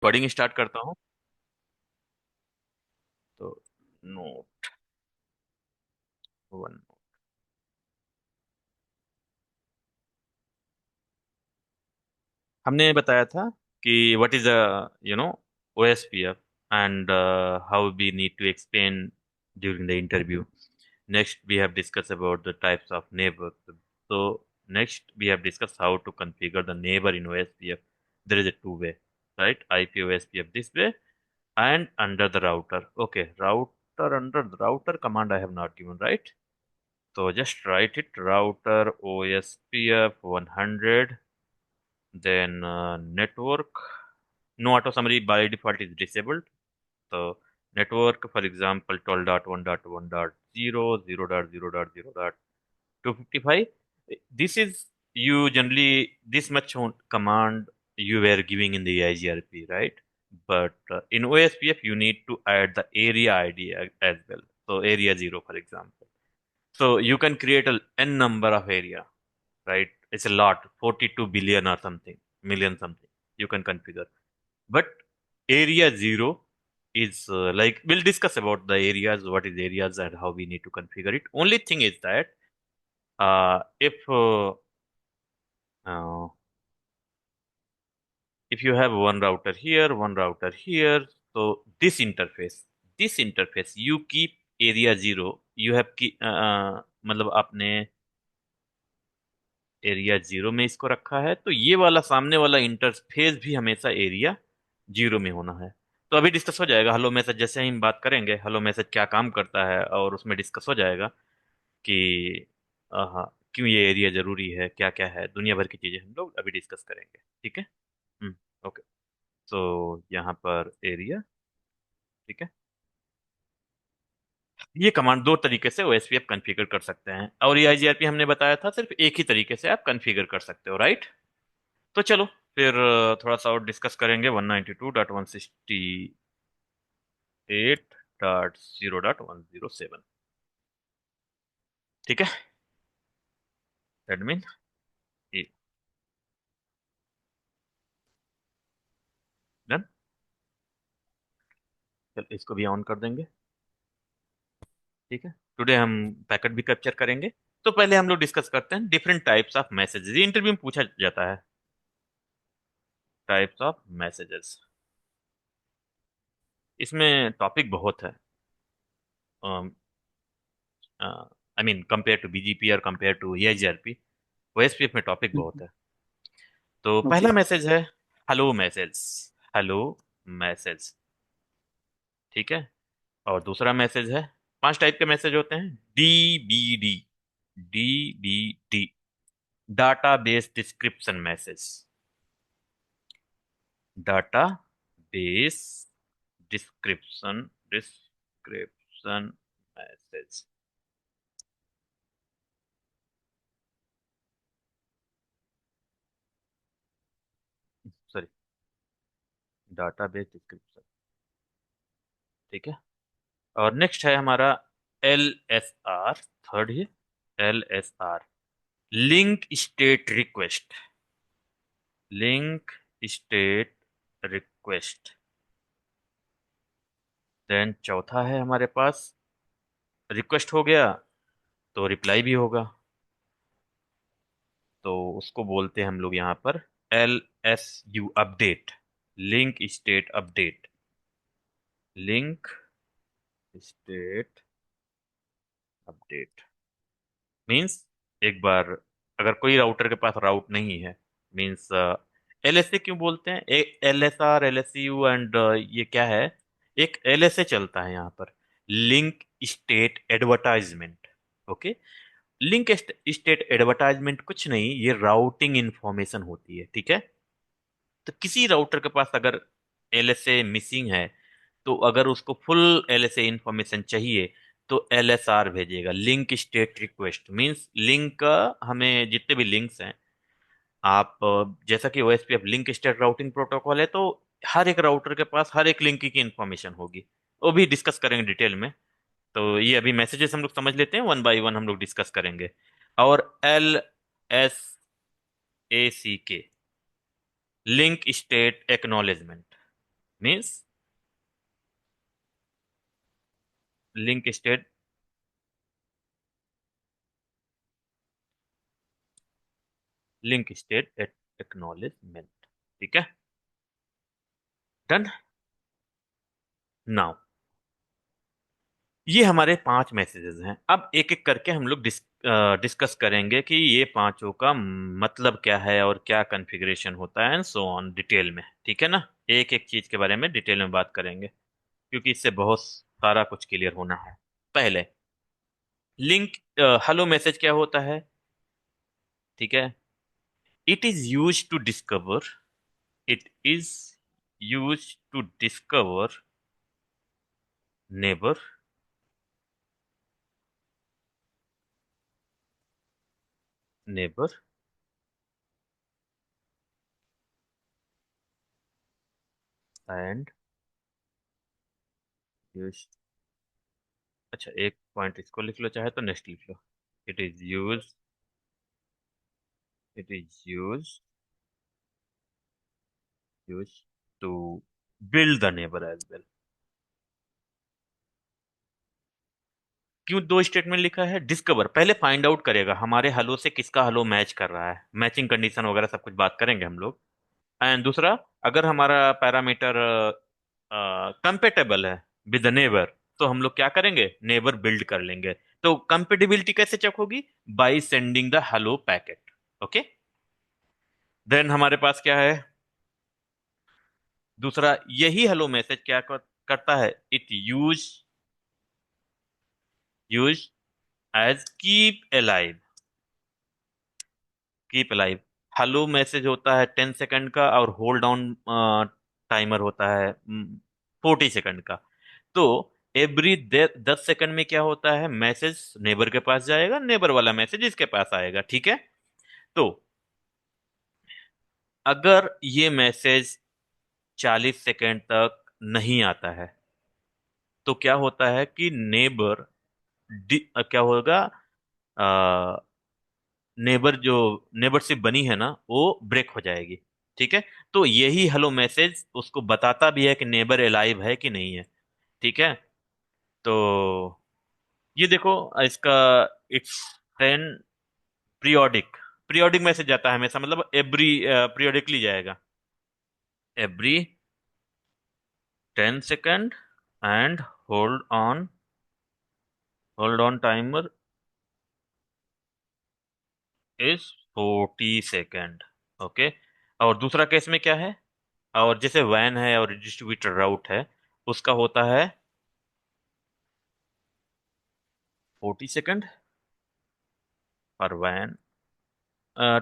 Coding start करता हूँ। तो नोट वन। हमने बताया था कि what is you know OSPF and how we need to explain during the interview. Next, we have discussed about the types of neighbors. So next, we have discussed how to configure the neighbor in OSPF. There is a two-way, right? IP OSPF this way and under the router. Okay, router under the router command I have not given, right? So just write it router OSPF 100, then network. No auto summary by default is disabled. So network, for example, 12.1.1.0, 0.0.0.255. This is you generally this much command you were giving in the IGRP, right? But in OSPF, you need to add the area ID as well. So area 0, for example. So you can create a n number of area, right? It's a lot, 42 billion or something, million something. You can configure. But area 0 is like we'll discuss about the areas, what is areas and how we need to configure it. Only thing is that uh, if you have one router here, one router here, so this interface you keep area 0, you have मतलब आपने area 0 में इसको रखा है, तो ये वाला सामने वाला इंटरफेस भी हमेशा एरिया 0 में होना है। तो अभी डिस्कस हो जाएगा हेलो मैसेज, जैसे ही हम बात करेंगे हेलो मैसेज क्या काम करता है, और उसमें डिस्कस हो जाएगा कि हाँ, क्यों ये एरिया जरूरी है, क्या क्या है, दुनिया भर की चीजें हम लोग अभी डिस्कस करेंगे। ठीक है। हम्म। ओके। तो यहाँ पर एरिया, ठीक है। ये कमांड दो तरीके से OSPF कॉन्फ़िगर कर सकते हैं, और ये IGRP हमने बताया था सिर्फ एक ही तरीके से आप कॉन्फ़िगर कर सकते हो, राइट? तो चलो फिर थोड़ा सा और डिस्कस करेंगे 192.168.0.107। ठीक है। एडमिन ये डन। चल इसको भी ऑन कर देंगे। ठीक है। टुडे हम पैकेट भी कैप्चर करेंगे। तो पहले हम लोग डिस्कस करते हैं डिफरेंट टाइप्स ऑफ मैसेजेस। ये इंटरव्यू में पूछा जाता है, टाइप्स ऑफ मैसेजेस। इसमें टॉपिक बहुत है। I mean compare to BGP और कंपेयर टू EIGRP, OSPF में टॉपिक बहुत है। तो ओके। पहला मैसेज है हेलो मैसेज। Hello message. ठीक है। और दूसरा मैसेज है, पांच टाइप के मैसेज होते हैं। DBD। DBD database description message. Database description description message. Sorry, database description. ठीक है। और नेक्स्ट है हमारा LSR। थर्ड है LSR, link state request. Link state request. Then चौथा है हमारे पास, रिक्वेस्ट हो गया तो रिप्लाई भी होगा, तो उसको बोलते हैं हम लोग यहाँ पर LSU update. Link state update. Link state update means एक बार अगर कोई राउटर के पास राउट नहीं है, मीन्स LSA क्यों बोलते हैं, LSR LSU एंड ये क्या है, एक LSA चलता है यहाँ पर, link state advertisement. Okay. Link state advertisement कुछ नहीं, ये राउटिंग इंफॉर्मेशन होती है। ठीक है। तो किसी राउटर के पास अगर LSA मिसिंग है, तो अगर उसको फुल LSA इंफॉर्मेशन चाहिए तो LSR भेजेगा, link state request. Means link का, हमें जितने भी लिंक्स हैं, आप जैसा कि OSPF link state routing protocol है, तो हर एक राउटर के पास हर एक लिंक की इंफॉर्मेशन होगी। वो भी डिस्कस करेंगे डिटेल में। तो ये अभी मैसेजेस हम लोग समझ लेते हैं, वन बाय वन हम लोग डिस्कस करेंगे। और LSACK, link state acknowledgement. Means link state, link state acknowledgement. ठीक है, डन। नाउ ये हमारे 5 मैसेजेस हैं। अब एक एक करके हम लोग डिस्कस करेंगे कि ये पांचों का मतलब क्या है और क्या कॉन्फ़िगरेशन होता है एंड सो ऑन, डिटेल में। ठीक है ना, एक एक चीज के बारे में डिटेल में बात करेंगे, क्योंकि इससे बहुत सारा कुछ क्लियर होना है। पहले लिंक, हेलो मैसेज क्या होता है? ठीक है, it is use to discover, it is use to discover neighbour, neighbour and use. अच्छा, एक पॉइंट इसको लिख लो, चाहे तो नेक्स्ट लिख लो। It is use, it is use to build the neighbour as well. क्यों दो स्टेटमेंट लिखा है? डिस्कवर, पहले फाइंड आउट करेगा हमारे हलो से किसका हलो मैच कर रहा है, मैचिंग कंडीशन वगैरह सब कुछ बात करेंगे हम लोग। एंड दूसरा, अगर हमारा पैरामीटर कंपेटेबल है विद नेबर, तो हम लोग क्या करेंगे, नेबर बिल्ड कर लेंगे। तो कंपेटिबिलिटी कैसे चेक होगी? By sending the hello packet. Okay, then हमारे पास क्या है दूसरा? यही हेलो मैसेज क्या करता है? It use as keep alive, keep alive. Hello message होता है 10 सेकंड का और होल्ड डाउन टाइमर होता है 40 सेकंड का। तो एवरी 10 सेकंड में क्या होता है, मैसेज नेबर के पास जाएगा, नेबर वाला मैसेज इसके पास आएगा। ठीक है, तो अगर ये मैसेज 40 सेकंड तक नहीं आता है, तो क्या होता है कि नेबर, क्या होगा, नेबर जो नेबरशिप बनी है ना, वो ब्रेक हो जाएगी। ठीक है, तो यही हेलो मैसेज उसको बताता भी है कि नेबर अलाइव है कि नहीं है। ठीक है, तो ये देखो इसका, इट्स 10 पीरियोडिक, पीरियोडिक मैसेज जाता है हमेशा, मतलब एवरी, पीरियोडिकली जाएगा, every 10 second and hold on, hold on timer is 40 second. Okay, और दूसरा केस में क्या है? और जैसे वैन है और डिस्ट्रीब्यूटर राउट है, उसका होता है 40 सेकंड और वैन।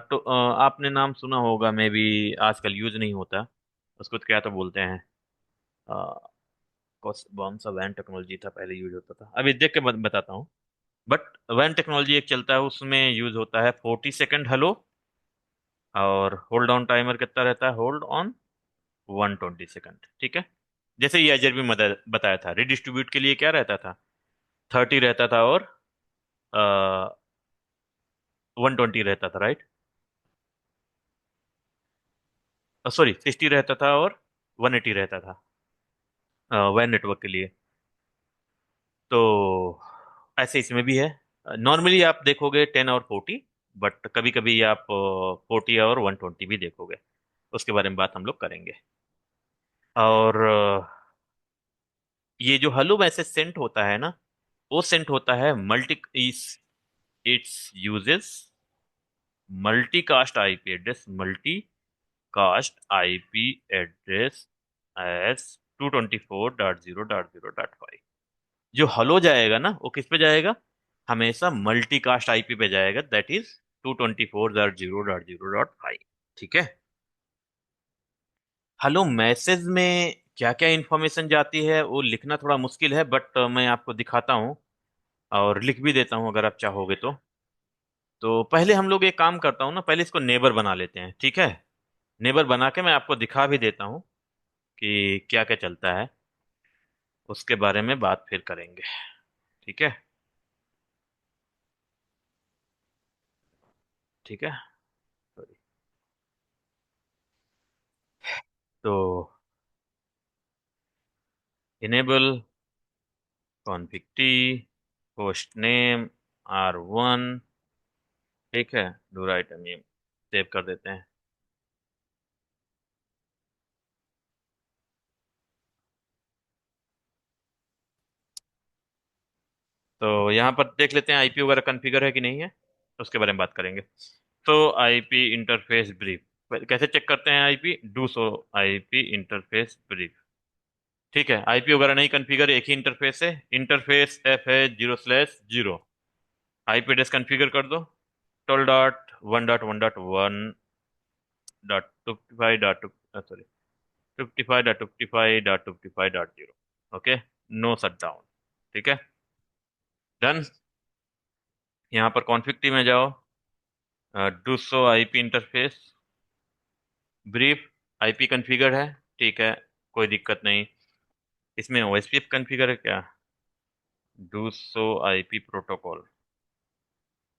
तो आपने नाम सुना होगा मे बी, आजकल यूज नहीं होता उसको, तो क्या तो बोलते हैं, कौन सा वैन टेक्नोलॉजी था पहले यूज होता था, अभी देख के बताता हूँ। बट वैन टेक्नोलॉजी एक चलता है, उसमें यूज होता है 40 सेकंड हेलो, और होल्ड ऑन टाइमर कितना रहता है, होल्ड ऑन 120 सेकंड। ठीक है, जैसे ये अजर भी मदद बताया था, रिडिस्ट्रीब्यूट के लिए क्या रहता था, 30 रहता था और 120 रहता था, राइट? सॉरी, 60 रहता था और 180 रहता था वैन नेटवर्क के लिए। तो ऐसे इसमें भी है, नॉर्मली आप देखोगे 10 और 40, बट कभी कभी आप 40 और 120 भी देखोगे। उसके बारे में बात हम लोग करेंगे। और ये जो हेलो मैसेज सेंट होता है ना, वो सेंट होता है multi is, it's uses multicast IP address, multicast IP address as 224.0.0.5। जो हलो जाएगा ना, वो किस पे जाएगा? हमेशा मल्टीकास्ट आईपी पे जाएगा, दैट इज 224.0.0.5। ठीक है, हेलो मैसेज में क्या क्या इंफॉर्मेशन जाती है वो लिखना थोड़ा मुश्किल है, बट मैं आपको दिखाता हूँ और लिख भी देता हूँ अगर आप चाहोगे तो। तो पहले हम लोग एक काम करता हूँ ना, पहले इसको नेबर बना लेते हैं। ठीक है, नेबर बना के मैं आपको दिखा भी देता हूँ कि क्या क्या चलता है, उसके बारे में बात फिर करेंगे। ठीक है, ठीक है। तो enable config T host name R1। ठीक है, डू राइट नेम सेव कर देते हैं। तो यहाँ पर देख लेते हैं आईपी वगैरह कॉन्फ़िगर है कि नहीं है, उसके बारे में बात करेंगे। तो आईपी इंटरफेस ब्रीफ कैसे चेक करते हैं? IP do show IP interface brief. ठीक है, आईपी वगैरह नहीं कॉन्फ़िगर, एक ही इंटरफेस है, इंटरफेस एफ है 0/0। आईपी एड्रेस कॉन्फ़िगर कर दो, 12.1.1.1.55. Sorry, 55.55.55.0। Okay, no shutdown. ठीक है, डन। यहाँ पर कॉन्फ़िग टी में जाओ, do show IP interface brief. IP configure है, ठीक है, कोई दिक्कत नहीं। इसमें ओएसपीएफ कॉन्फ़िगर है क्या? Do show IP protocol.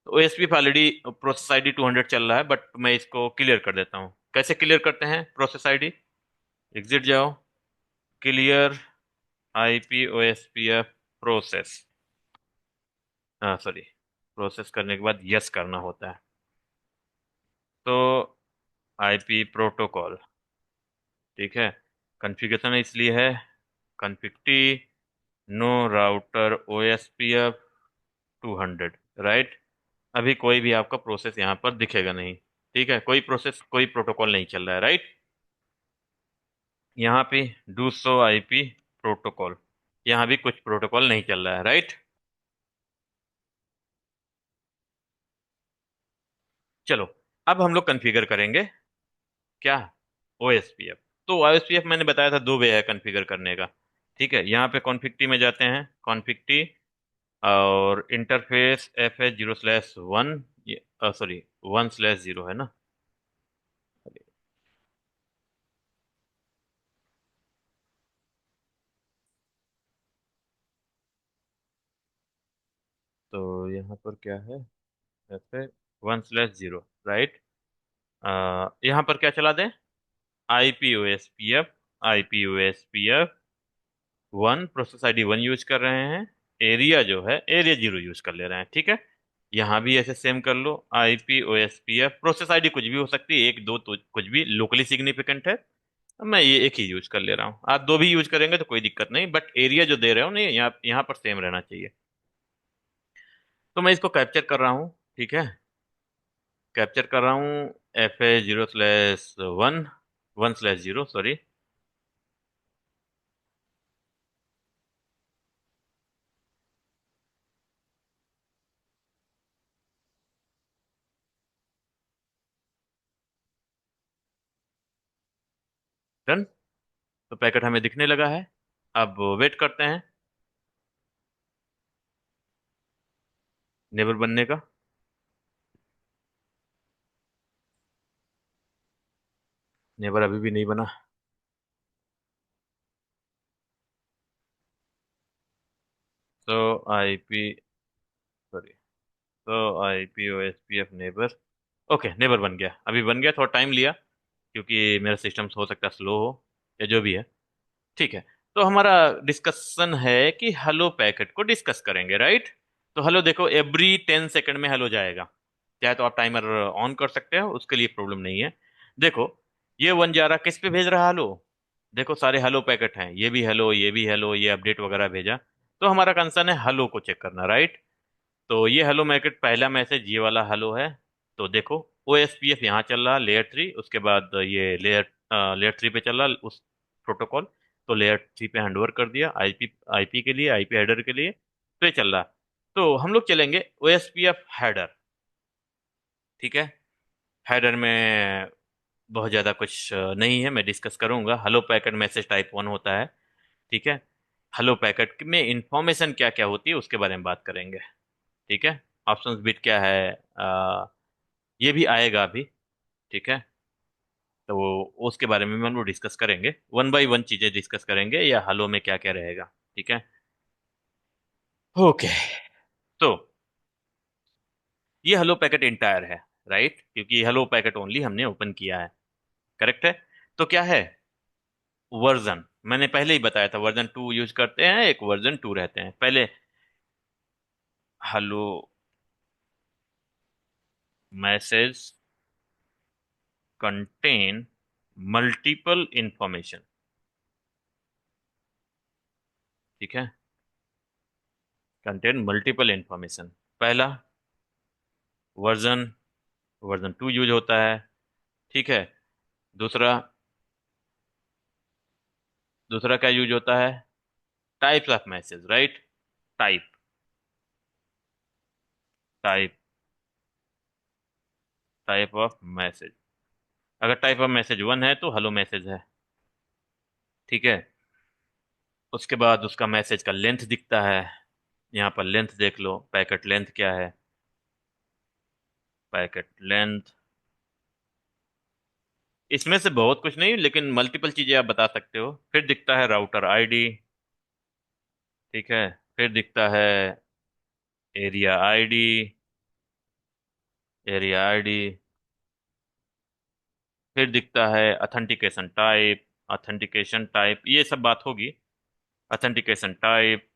तो ओएसपीएफ ऑलरेडी प्रोसेस आईडी 200 चल रहा है, बट मैं इसको क्लियर कर देता हूँ। कैसे क्लियर करते हैं प्रोसेस आईडी? एग्जिट जाओ, क्लियर आईपी ओएसपीएफ प्रोसेस, हाँ सॉरी, प्रोसेस करने के बाद यस करना होता है। तो आईपी प्रोटोकॉल, ठीक है, कॉन्फ़िगरेशन इसलिए है config T no router OSPF 200, right. अभी कोई भी आपका प्रोसेस यहाँ पर दिखेगा नहीं। ठीक है, कोई प्रोसेस कोई प्रोटोकॉल नहीं चल रहा है, राइट। यहाँ पे डू सो आईपी प्रोटोकॉल, यहाँ भी कुछ प्रोटोकॉल नहीं चल रहा है, राइट। चलो, अब हम लोग कॉन्फ़िगर करेंगे क्या? ओएसपीएफ। तो ओएसपीएफ मैंने बताया था दो वे है कॉन्फ़िगर करने का। ठीक है, यहाँ पे कॉन्फ़िग टी में जाते हैं, कॉन्फ़िग टी और इंटरफेस एफ है 0/1, सॉरी 1/0 है ना। तो यहाँ पर क्या है? एफ है 1/0, राइट। यहाँ पर क्या चला दें? IPOSPF, IPOSPF 1, process ID 1 use कर रहे हैं। एरिया जो है एरिया 0 यूज कर ले रहे हैं, ठीक है। यहाँ भी ऐसे सेम कर लो, IPOSPF, प्रोसेस आईडी कुछ भी हो सकती है, एक दो तो कुछ भी लोकली सिग्निफिकेंट है। अब मैं ये एक ही यूज कर ले रहा हूँ, आप दो भी यूज करेंगे तो कोई दिक्कत नहीं, बट एरिया जो दे रहे हो ना, यहाँ यहाँ पर सेम रहना चाहिए। तो मैं इसको कैप्चर कर रहा हूँ, ठीक है, कैप्चर कर रहा हूँ। F A 0/1, 1/0, sorry. डन। तो पैकेट हमें दिखने लगा है, अब वेट करते हैं नेबर बनने का। नेबर अभी भी नहीं बना। तो आईपी, सॉरी, तो IPOSPF नेबर, ओके नेबर बन गया, अभी बन गया, थोड़ा टाइम लिया क्योंकि मेरा सिस्टम हो सकता है स्लो हो या जो भी है। ठीक है, तो हमारा डिस्कशन है कि हेलो पैकेट को डिस्कस करेंगे, राइट। तो हेलो देखो, एवरी 10 सेकंड में हेलो जाएगा। चाहे तो आप टाइमर ऑन कर सकते हो, उसके लिए प्रॉब्लम नहीं है। देखो, ये वन जा रहा, किस पे भेज रहा हेलो? देखो सारे हेलो पैकेट हैं, ये भी हेलो, ये भी हेलो, ये अपडेट वगैरह भेजा। तो हमारा कंसर्न है हेलो को चेक करना, राइट। तो ये हेलो मैकेट पहला मैसेज ये वाला हेलो है। तो देखो, OSPF यहाँ चल रहा लेयर 3, उसके बाद ये लेयर 3 पे चल रहा उस प्रोटोकॉल। तो लेयर 3 पे हैंडओवर कर दिया, आईपी आईपी के लिए, आईपी हेडर के लिए। तो ये चल रहा। तो हम लोग चलेंगे OSPF हेडर, ठीक है। हेडर में बहुत ज़्यादा कुछ नहीं है, मैं डिस्कस करूंगा। हेलो पैकेट मैसेज टाइप 1 होता है, ठीक है। हेलो पैकेट में इंफॉर्मेशन क्या क्या होती है उसके बारे में बात करेंगे, ठीक है। ऑप्शंस बिट क्या है, ये भी आएगा अभी, ठीक है। तो उसके बारे में हम लोग डिस्कस करेंगे, वन बाय वन चीजें डिस्कस करेंगे, या हलो में क्या क्या रहेगा, ठीक है। ओके, तो ये हलो पैकेट इंटायर है, राइट, क्योंकि हलो पैकेट ओनली हमने ओपन किया है, करेक्ट है। तो क्या है वर्जन? मैंने पहले ही बताया था वर्जन 2 यूज करते हैं, एक वर्जन 2 रहते हैं। पहले hello message contain multiple information. ठीक है, कंटेन मल्टीपल इंफॉर्मेशन पहला वर्जन, वर्जन 2 यूज होता है। ठीक है, दूसरा, दूसरा क्या यूज होता है? Types of message, right? Type, type, type of message. अगर टाइप ऑफ मैसेज 1 है तो हेलो मैसेज है। ठीक है, उसके बाद उसका मैसेज का लेंथ दिखता है। यहाँ पर लेंथ देख लो, पैकेट लेंथ क्या है, पैकेट लेंथ। इसमें से बहुत कुछ नहीं, लेकिन मल्टीपल चीजें आप बता सकते हो। फिर दिखता है राउटर आईडी। ठीक है, फिर दिखता है एरिया आईडी, एरिया आईडी। फिर दिखता है ऑथेंटिकेशन टाइप, ऑथेंटिकेशन टाइप ये सब बात होगी। ऑथेंटिकेशन टाइप,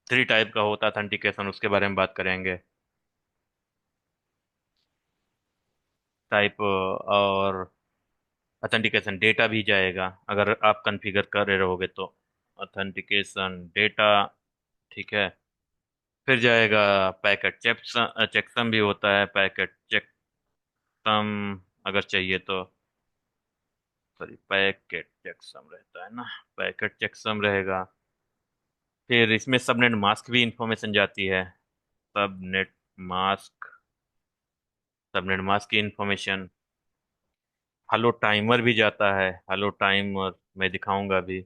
3 टाइप का होता है ऑथेंटिकेशन, उसके बारे में बात करेंगे। टाइप और ऑथेंटिकेशन डेटा भी जाएगा अगर आप कॉन्फ़िगर कर रहे रहोगे तो। Authentication data. ठीक है, फिर जाएगा पैकेट चेकसम भी होता है, पैकेट चेकसम अगर चाहिए तो। सॉरी, पैकेट चेकसम रहता है ना, पैकेट चेकसम रहेगा। फिर इसमें सबनेट मास्क भी इंफॉर्मेशन जाती है। सबनेट मास्क, सबनेट मास्क की इंफॉर्मेशन। हेलो टाइमर भी जाता है, हेलो टाइमर मैं दिखाऊंगा अभी।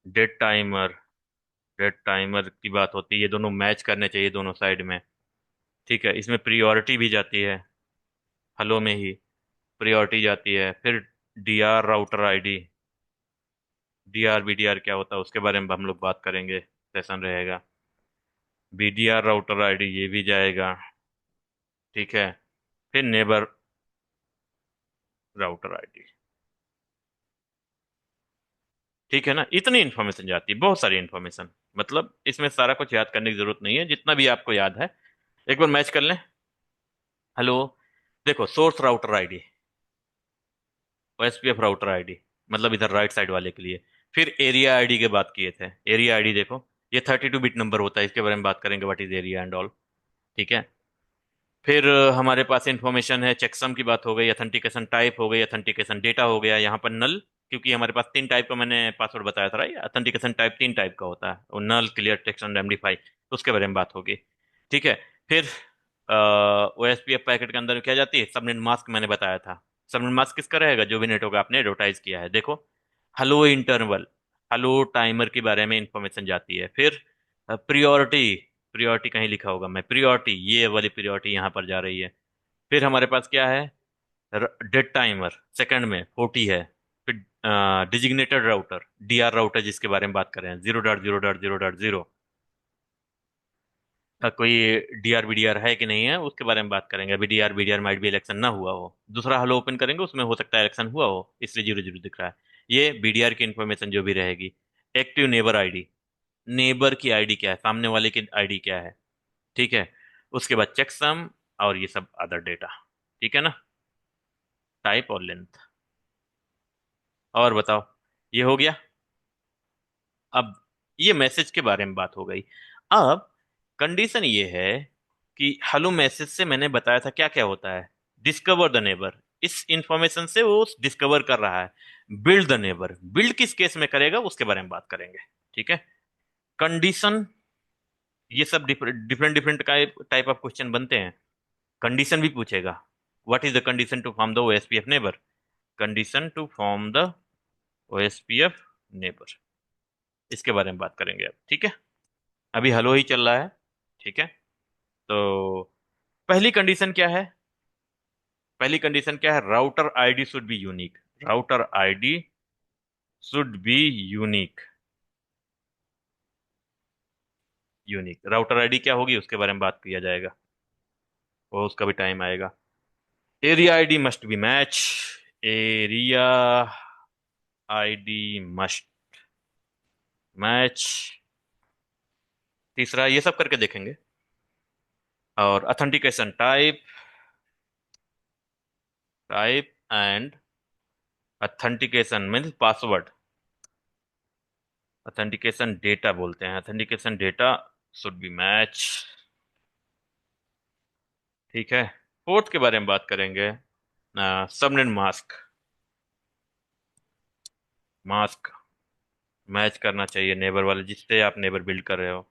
डेट टाइमर, डेट टाइमर की बात होती है, ये दोनों मैच करने चाहिए दोनों साइड में। ठीक है, इसमें प्रियोरिटी भी जाती है, हेलो में ही प्रियोरिटी जाती है। फिर DR router ID, DR BDR क्या होता है उसके बारे में हम लोग बात करेंगे, सेशन रहेगा। बीडीआर राउटर आईडी ये भी जाएगा। ठीक है, फिर नेबर राउटर आईडी। ठीक है ना, इतनी इन्फॉर्मेशन जाती है, बहुत सारी इन्फॉर्मेशन। मतलब इसमें सारा कुछ याद करने की जरूरत नहीं है, जितना भी आपको याद है एक बार मैच कर लें। हेलो, देखो source router ID, OSPF router ID, मतलब इधर राइट साइड वाले के लिए। फिर एरिया आईडी की बात किए थे, एरिया आईडी देखो, ये 32 बिट नंबर होता है, इसके बारे में बात करेंगे, what is area and all. ठीक है, फिर हमारे पास इंफॉर्मेशन है, चेकसम की बात हो गई, ऑथेंटिकेशन टाइप हो गई, ऑथेंटिकेशन डेटा हो गया, यहाँ पर नल, क्योंकि हमारे पास 3 टाइप का मैंने पासवर्ड बताया था, राइट? ऑथेंटिकेशन टाइप 3 टाइप का होता है, और नल, क्लियर टेक्स्ट एंड एमडी5, तो उसके बारे में बात होगी। ठीक है, फिर ओएसपीएफ पैकेट के अंदर क्या जाती है? सबनेट मास्क मैंने बताया था। सबनेट मास्क किसका रहेगा? जो भी नेटवर्क आपने एडवर्टाइज किया है। देखो, हेलो इंटरवल, हेलो टाइमर के बारे में इंफॉर्मेशन जाती है। फिर प्रियोरिटी, प्रियोरिटी कहीं लिखा होगा, मैं प्रियोरिटी, ये वाली प्रियोरिटी यहाँ पर जा रही है। फिर हमारे पास क्या है? डेट टाइमर सेकंड में 40 है। फिर डिजिग्नेटेड राउटर, डीआर राउटर जिसके बारे में बात कर रहे हैं, 0.0.0.0। कोई डीआर बीडीआर है कि नहीं है उसके बारे में बात करेंगे। अभी डीआर बीडीआर माइट भी इलेक्शन ना हुआ हो, दूसरा हलो ओपन करेंगे उसमें हो सकता है इलेक्शन हुआ हो, इसलिए 0 0 दिख रहा है। ये बीडीआर की इंफॉर्मेशन जो भी रहेगी। एक्टिव नेबर आईडी, नेबर की आईडी क्या है, सामने वाले की आईडी क्या है। ठीक है, उसके बाद चेकसम, और ये सब अदर डेटा। ठीक है ना, टाइप और लेंथ। और बताओ, ये हो गया। अब ये मैसेज के बारे में बात हो गई। अब कंडीशन ये है कि हेलो मैसेज से मैंने बताया था क्या क्या होता है। डिस्कवर द नेबर, इस इंफॉर्मेशन से वो डिस्कवर कर रहा है। बिल्ड द नेबर, बिल्ड किस केस में करेगा उसके बारे में बात करेंगे। ठीक है, कंडीशन, ये सब different different type of question बनते हैं। कंडीशन भी पूछेगा, what is the condition to form the OSPF neighbour, condition to form the OSPF neighbour, इसके बारे में बात करेंगे अब। ठीक है, अभी हेलो ही चल रहा है। ठीक है, तो पहली कंडीशन क्या है? पहली कंडीशन क्या है? Router ID should be unique, router ID should be unique. Unique router ID क्या होगी उसके बारे में बात किया जाएगा, वो उसका भी टाइम आएगा। Area ID must be match, area ID must match, तीसरा ये सब करके देखेंगे। और authentication type, type and authentication means password, authentication data बोलते हैं, authentication data should be match. ठीक है। फोर्थ के बारे में बात करेंगे, सबनेट मास्क, मास्क मैच करना चाहिए नेबर वाले जिससे आप नेबर बिल्ड कर रहे हो।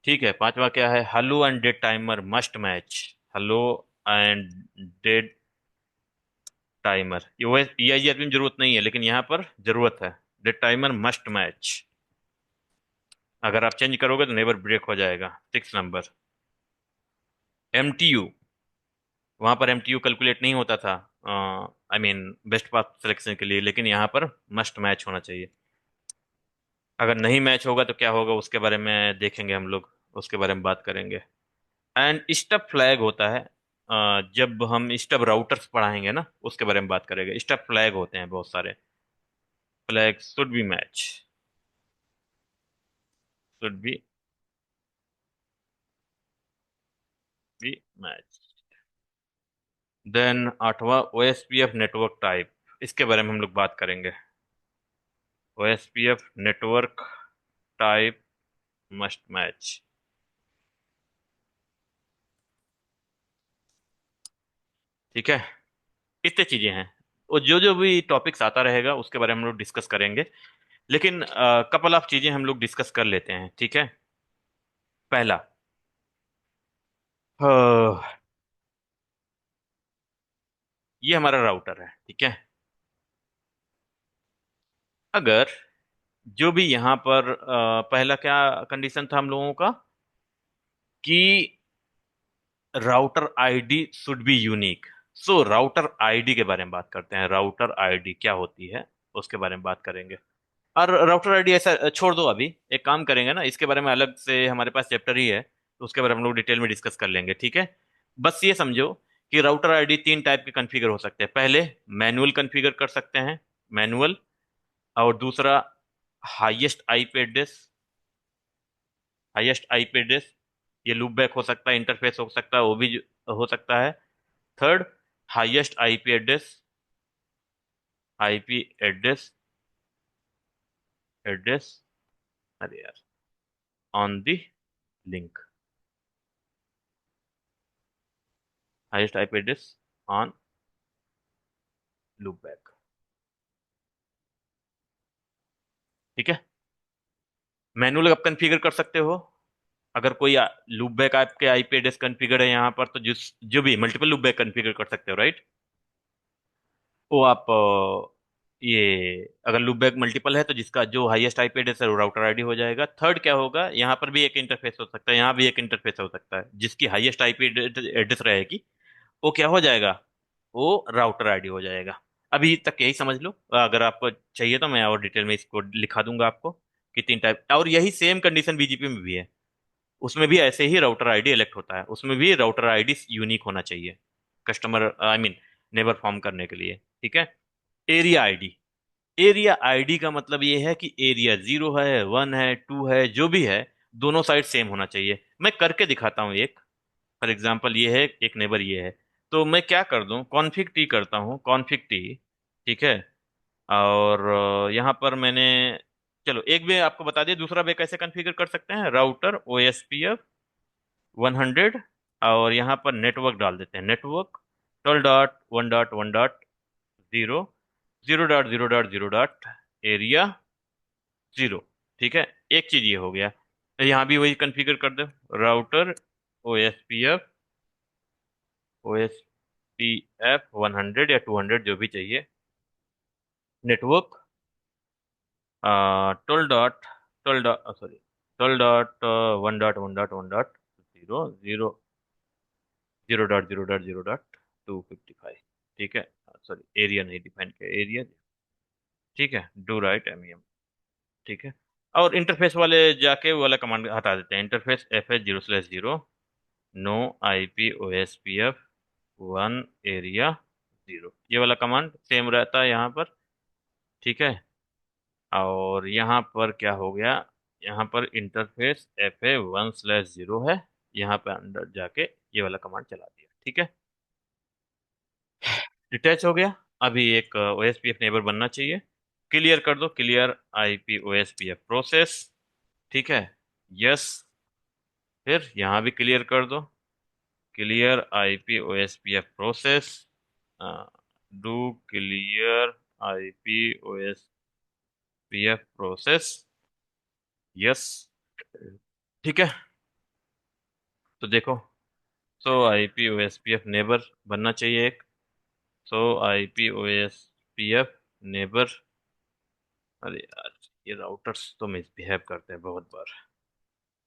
ठीक है। पांचवा क्या है, hello and dead timer must match, hello and dead timer, ये में जरूरत नहीं है लेकिन यहाँ पर जरूरत है, डेट टाइमर मस्ट मैच। अगर आप चेंज करोगे तो नेबर ब्रेक हो जाएगा। 6 नंबर, MTU, वहां पर MTU कैलकुलेट नहीं होता था, I mean best path selection के लिए, लेकिन यहाँ पर मस्ट मैच होना चाहिए। अगर नहीं मैच होगा तो क्या होगा उसके बारे में देखेंगे हम लोग, उसके बारे में बात करेंगे। एंड स्टब फ्लैग होता है, जब हम स्टब राउटर्स पढ़ाएंगे ना उसके बारे में बात करेंगे। स्टब फ्लैग होते हैं बहुत सारे, flag should be match, should be match. Then आठवां, OSPF नेटवर्क टाइप, इसके बारे में हम लोग बात करेंगे। OSPF network type must match. ठीक है। इतने चीजें हैं, और जो जो भी टॉपिक्स आता रहेगा उसके बारे में हम लोग डिस्कस करेंगे। लेकिन कपल ऑफ चीजें हम लोग डिस्कस कर लेते हैं। ठीक है। पहला, ये हमारा राउटर है। ठीक है। अगर जो भी यहाँ पर पहला क्या कंडीशन था हम लोगों का कि router ID should be unique. So router ID के बारे में बात करते हैं, राउटर आईडी क्या होती है उसके बारे में बात करेंगे। और राउटर आईडी ऐसा छोड़ दो, अभी एक काम करेंगे ना, इसके बारे में अलग से हमारे पास चैप्टर ही है, तो उसके बारे में हम लोग डिटेल में डिस्कस कर लेंगे। ठीक है। बस ये समझो कि राउटर आईडी तीन टाइप के कॉन्फ़िगर हो सकते हैं। पहले मैनुअल कॉन्फ़िगर कर सकते हैं, मैनुअल। और दूसरा highest IP address, highest IP address, ये लूप बैक हो सकता है, इंटरफेस हो सकता है, वो भी हो सकता है। Third, highest IP address, IP address, address, अरे यार, on the link, highest IP address on loop back. ठीक है। मैनुअल आप कॉन्फ़िगर कर सकते हो, अगर कोई लूप बैक आपके आईपी एड्रेस कॉन्फ़िगर है यहाँ पर, तो जिस जो भी मल्टीपल लूप बैक कॉन्फ़िगर कर सकते हो, राइट। वो आप ये अगर लूप बैक मल्टीपल है तो जिसका जो हाईएस्ट आईपी एड्रेस है वो राउटर आईडी हो जाएगा। थर्ड क्या होगा, यहाँ पर भी एक इंटरफेस हो सकता है, यहाँ भी एक इंटरफेस हो सकता है, जिसकी हाईएस्ट आईपी एड्रेस रहेगी वो क्या हो जाएगा, वो राउटर आईडी हो जाएगा। अभी तक यही समझ लो, अगर आपको चाहिए तो मैं और डिटेल में इसको लिखा दूंगा आपको कि तीन टाइप। और यही सेम कंडीशन बीजीपी में भी है, उसमें भी ऐसे ही राउटर आईडी इलेक्ट होता है, उसमें भी राउटर आईडी यूनिक होना चाहिए customer I mean neighbour form करने के लिए। ठीक है। एरिया आईडी, एरिया आईडी का मतलब ये है कि एरिया 0 है, 1 है, 2 है, जो भी है दोनों साइड सेम होना चाहिए। मैं करके दिखाता हूँ एक, फॉर एग्जाम्पल ये है एक नेबर, ये है, तो मैं क्या कर दूं, कॉन्फिग टी करता हूँ, कॉन्फिग टी। ठीक है। और यहाँ पर मैंने, चलो एक वे आपको बता दिया, दूसरा वे कैसे कॉन्फ़िगर कर सकते हैं, राउटर OSPF 100, और यहाँ पर नेटवर्क डाल देते हैं, नेटवर्क 12.1.1.0, 0.0.0.एरिया 0। ठीक है। एक चीज ये हो गया, यहाँ भी वही कॉन्फ़िगर कर दो, राउटर OSPF 100 या 200 जो भी चाहिए, नेटवर्क 12.12 सॉरी 12.1.1.1.0 0.0.0.255। ठीक है। सॉरी एरिया नहीं डिफाइन किया, एरिया। ठीक है। Do right MEM। ठीक है। और इंटरफेस वाले जाके वो वाला कमांड हटा देते हैं, interface FH0/0 no IP OSPF 1 area 0, ये वाला कमांड सेम रहता है यहाँ पर। ठीक है। और यहाँ पर क्या हो गया, यहाँ पर इंटरफेस FA1/0 है। यहाँ पे अंदर जाके ये वाला कमांड चला दिया, ठीक है। डिटैच हो गया। अभी एक OSPF नेबर बनना चाहिए। क्लियर कर दो, क्लियर IP OSPF प्रोसेस, ठीक है। यस। फिर यहाँ भी क्लियर कर दो, clear IP OSPF process, do clear IP OSPF process, yes, ठीक है। तो देखो, सो IP OSPF नेबर बनना चाहिए एक। सो IP OSPF नेबर, अरे यार, ये राउटर्स तो मिसबिहेव करते हैं बहुत बार।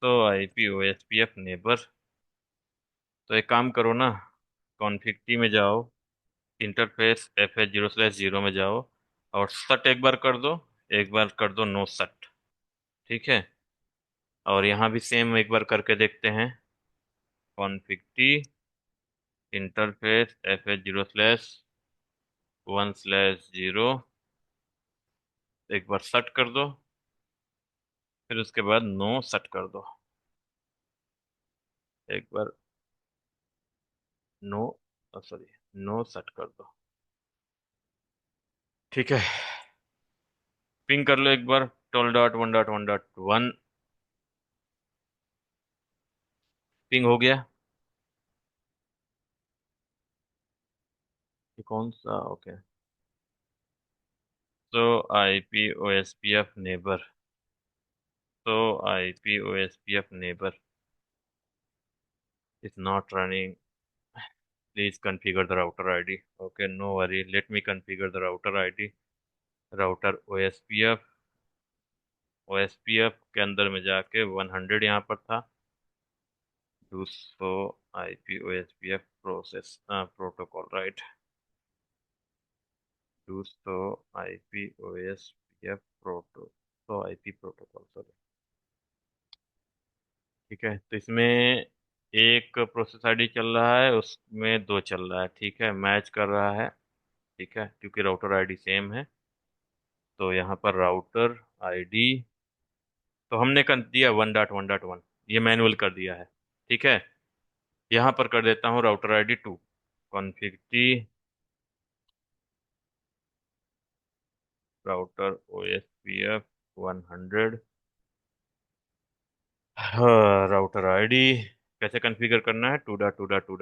तो IP OSPF नेबर, तो एक काम करो ना, कॉन्फ़िग में जाओ, इंटरफेस FA0/0 में जाओ, और सट एक बार कर दो, एक बार कर दो नो सट, ठीक है। और यहाँ भी सेम एक बार करके देखते हैं, कॉन्फ़िग इंटरफेस FA0/1/0, एक बार सट कर दो, फिर उसके बाद नो सट कर दो, एक बार नो, सॉरी, नो सट कर दो, ठीक है। पिंग कर लो एक बार, 12.1.1.1, पिंग हो गया। ये कौन सा, ओके। तो IP OSPF नेबर, तो IP OSPF neighbour is not running. Please configure the router ID. Okay, no worry. Let me configure the router ID. Router OSPF के अंदर में जाके 100 यहाँ पर था। 200 IP OSPF process protocol, right. 200 IP OSPF proto, तो IP protocol, sorry, ठीक है। तो इसमें एक प्रोसेस आईडी चल रहा है, उसमें दो चल रहा है, ठीक है, मैच कर रहा है, ठीक है, क्योंकि राउटर आईडी सेम है। तो यहाँ पर राउटर आईडी तो हमने कर दिया 1.1.1, ये मैनुअल कर दिया है, ठीक है। यहाँ पर कर देता हूँ router ID 2, config router OSPF 100, हाँ, राउटर आईडी कैसे कॉन्फ़िगर करना है, 2.2.2.